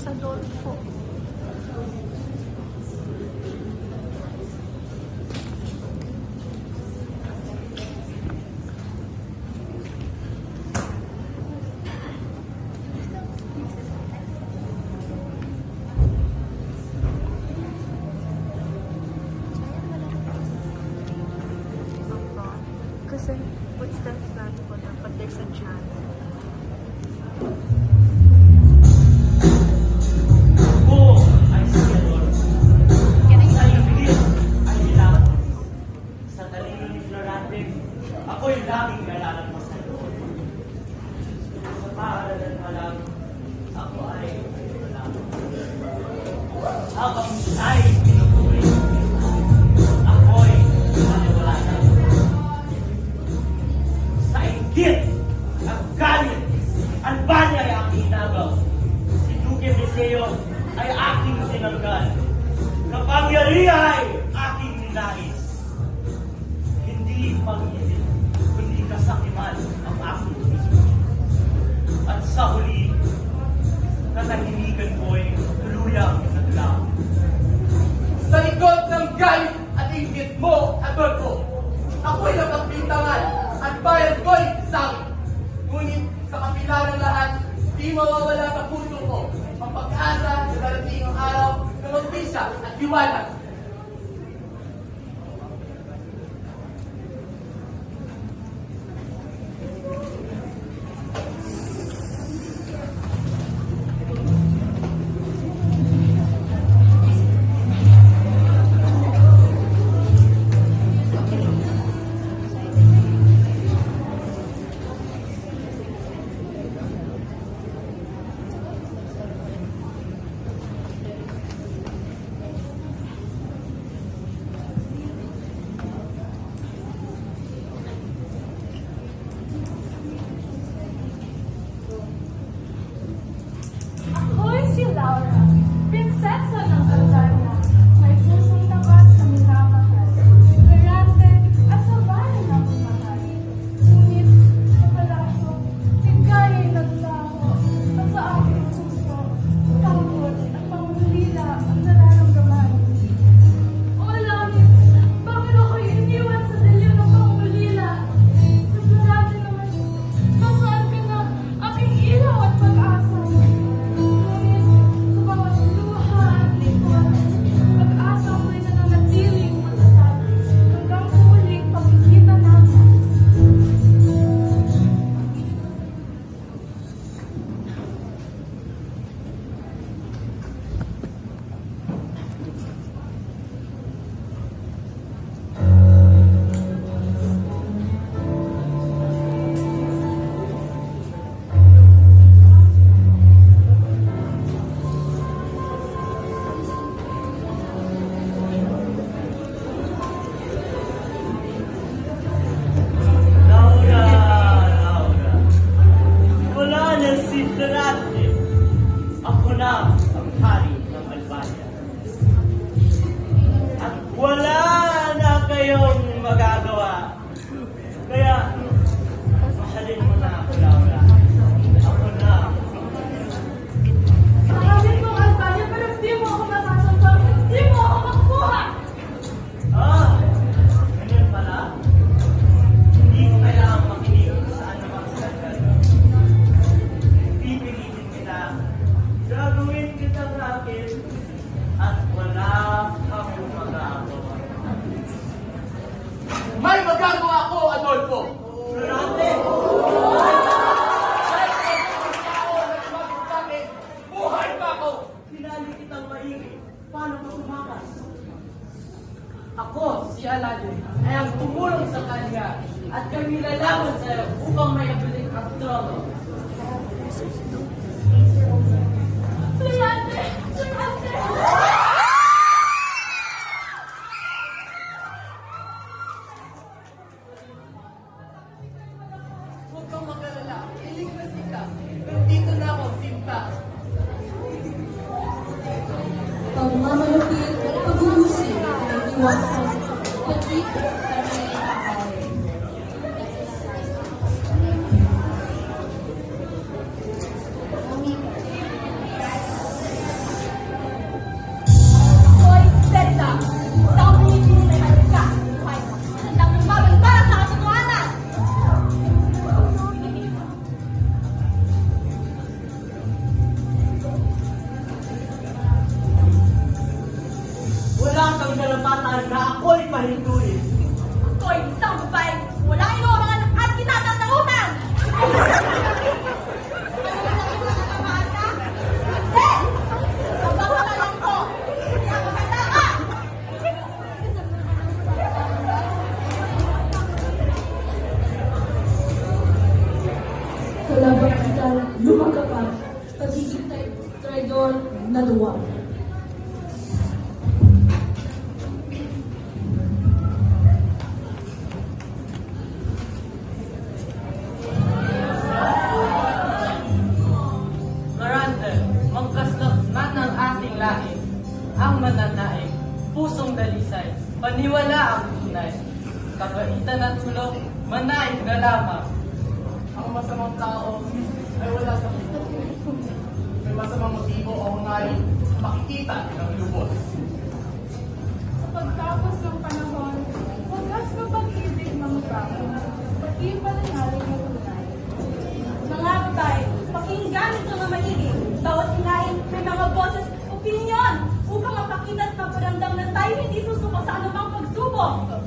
Prince Adolfo. Kasi footsteps natin po dapat there's a chance. Ako'y laging galalan mo sa iyo. Sa paaralan pa lang, ako ay wala. Habang ay pinupuri, ako'y maniwala. Sa inggit at galit, Albania ay aking inagaw. Si Duque Eliseo ay aking tinanggal. Kapangyarihan ay aking ninais. Hindi pag-isip, kundi kasakiman ang aking puso. At sa huli, katahimikan ko'y tuluyang naglaho. Sa likod ng galit at inggit mo, Adolfo, ako'y napagpintangan at bayad ko'y sangit. Ngunit sa kapila ng lahat, di mawawala sa puso ko ang pag-asa na darating ang araw na magbisa at liwanag. Ako'y si Laura, prinsesa ng Albania. May pusong tapat sa minamahal, tolerante at sa bayan ng mahal. Ngunit sa palasyo, bigaya'y naglaho at sa aking puso, takot at pangulila ang nararamdaman. O langit, bakit ako'y iniwan sa dalyo ng pangulila? Sigurado naman, nasaan ka na aking ilaw at pag-asa? Ako na ang hari ng Albania. At wala na kayong magagawa. Kaya, mahalin mo na ako, Laura. Ako na. Mahalin mo ang Albania, pero di mo ako masasagot. Di mo ako makuha. Ganyan pala. Hindi ko kailangan makinig kung saan naman sila. Pipilitin kita. Gagawin kita sa akin at wala kang magagawa. May magagawa ako, Adolfo! Durante! Kahit ang tao na tumagod sa akin, buhay pa ako! Pinali kitang maigi. Paano ka tumakas? Ako, si Aladdin, ay ang tumulong sa kanya at kami lalaban sa iyo upang may abiling ang trono. Brillante! Brillante! Huwag kang magalala, iligtas kita. Nandito na ako, Sinta. Pagmamalupit at pag-uusig ng iwasan, pati kami ay lumagapan, pagiging traidor na luwag. Marante, magkaslap na ng ating lahi, ang mananaig, pusong dalisay, paniwala ang tunay, kabaitan at tulong, manaig na lamang. Ang masamang tao ay wala sa puso. May masamang motibo o ngayon makikita ng lubos. Sa pagtapos ng panahon, wagas na pag-ibig manggapo, pati pananalig na tunay. Mga babae, pakinggan ito na maigi. Bawat hinain may mga boses, opinyon, upang mapakita at maparamdam na tayo hindi susuko sa anumang pagsubok.